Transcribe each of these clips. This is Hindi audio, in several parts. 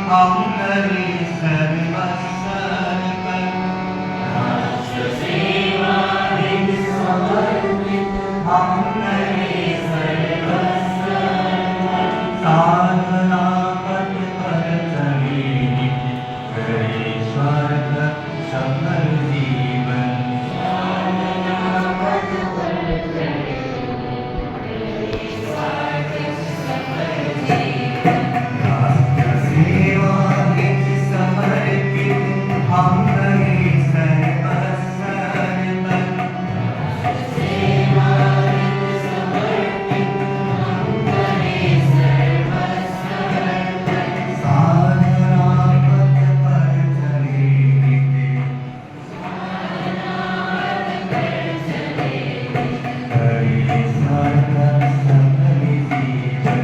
हम करें सर्वस्व अर्पण। राष्ट्र सेवा हित समर्पित हम करें सर्वस्व अर्पण। साधना पथ पर चले नित करे स्वार्थक सफल जीवन। साधना पथ पर चले करे स्वार्थक सफल जीवन। राष्ट्र सेवा हित समर्पित हम करें सर्वस्व अर्पण। राष्ट्र सेवा हित समर्पित हम करें सर्वस्व अर्पण। साधना पथ पर चले नित करे सार्थक सफल जीवन।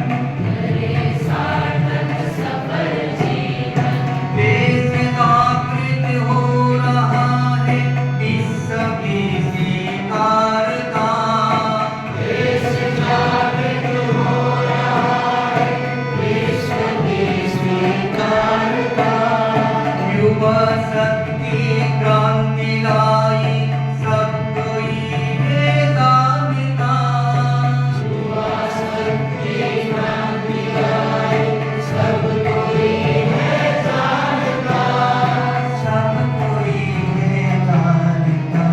देश जागृत हो रहा है विश्व की स्वीकारता। देश जागृत हो रहा है विश्व की स्वीकारता। युवा शक्ति क्रांति लाई सब कोई है दानिता। युवा शक्ति क्रांति लाई सब कोई है जानता। सब कोई है जानता।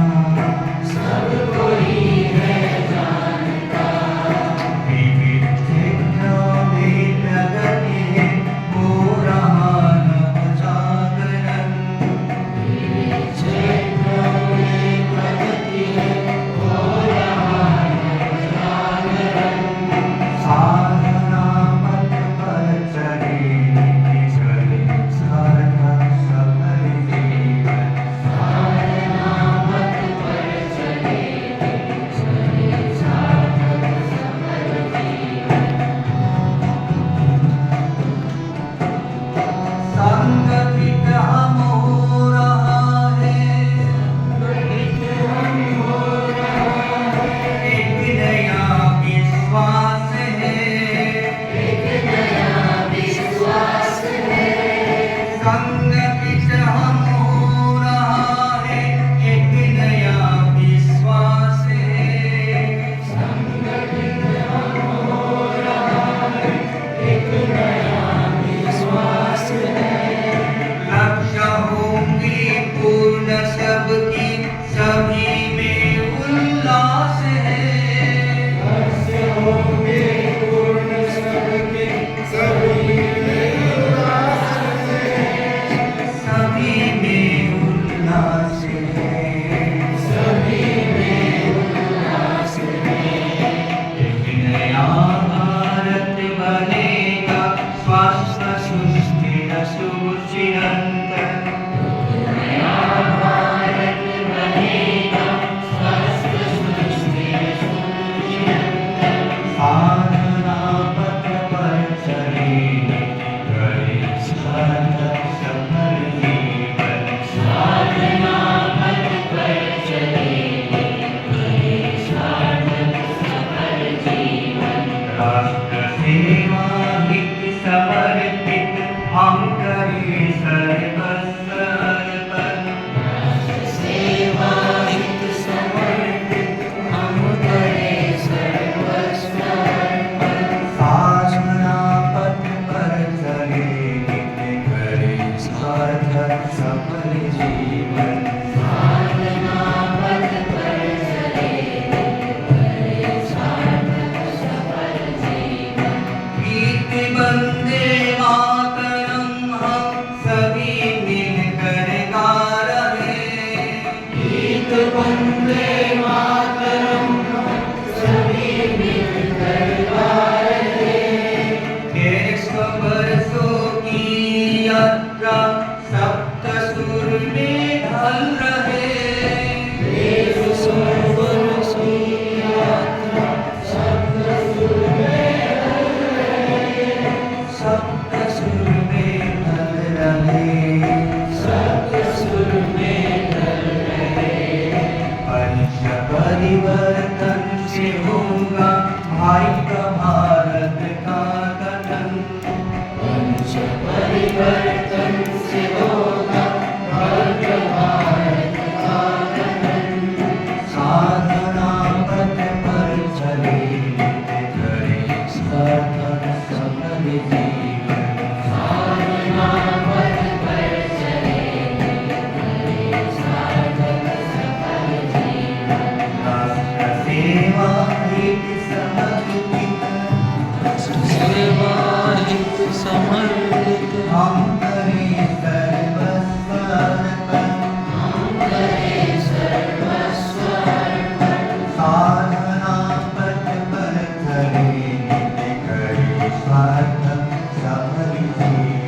सब कोई है जानता। विविध क्षेत्रों में प्रगति है हो रहा नवजागरण। विविध क्षेत्रों में प्रगति है हो रहा नवजागरण। साधना पथ पर चले नित करे सार्थक सफल जीवन। साधना पथ पर चले नित करे सार्थक सफल जीवन। संगठित हम हो रहा है। संगठित हम हो रहा है। एक नया विश्वास है। एक नया विश्वास है। संगठित हम हो रहा है। एक नया विश्वास है। संगठित हम हो रहा है। एक नया विश्वास है। लक्ष्य होंगे पूर्ण सबकी सभी में उल्लास है। लक्ष्य होंगे पूर्ण सबके सभी में उल्लास है। सभी में उल्लास है। सभी में उल्लास है। एक नया भारत बनेगा स्वस्थ सुस्थिर सुचिरंतन। नया भारत बनेगा स्वस्थ सुस्थिर सुचिरंतन। साधना पथ पर चले नित करे सार्थक सफल जीवन। साधना पथ पर चले नित करे सार्थक सफल जीवन। राष्ट्र सेवा हित समर्पित हम करें सर्वस्व अर्पण। राष्ट्र सेवा हित समर्पित हम करें सर्वस्व अर्पण। साधना पथ पर चले नित करे सार्थक सफल जीवन। साधना पथ पर चले नित करे सार्थक सफल जीवन। गीत वंदे मातरम हम सभी मिलकर गा रहे। गीत वंदे मातरम हम सभी मिलकर गा रहे। 150 वर्षों की यात्रा सप्त सुर में ढल रहे। 150 वर्षों की यात्रा सप्त सुर में ढल रहे। सप्त सुर में ढल रहे। सप्त सुर में ढल रहे। पंच परिवर्तन से होगा भाई का भारत का गठन। पंच परिवर्तन जीवन